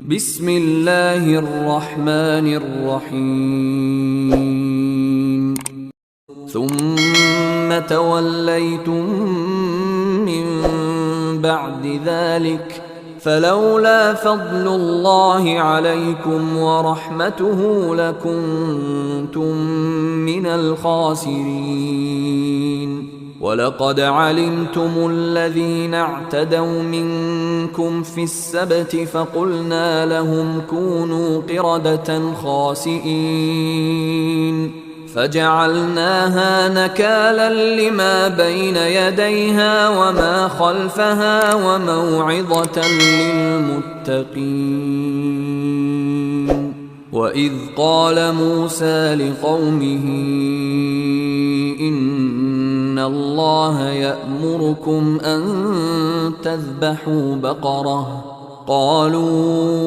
بسم الله الرحمن الرحيم ثم توليتم من بعد ذلك فلولا فضل الله عليكم ورحمته لكنتم من الخاسرين. ولقد علمتم الذين اعتدوا منكم في السبت فقلنا لهم كونوا قردة خاسئين فجعلناها نكالا لما بين يديها وما خلفها وموعظة للمتقين. وإذ قال موسى لقومه إن الله يأمركم أن تذبحوا بقرة قالوا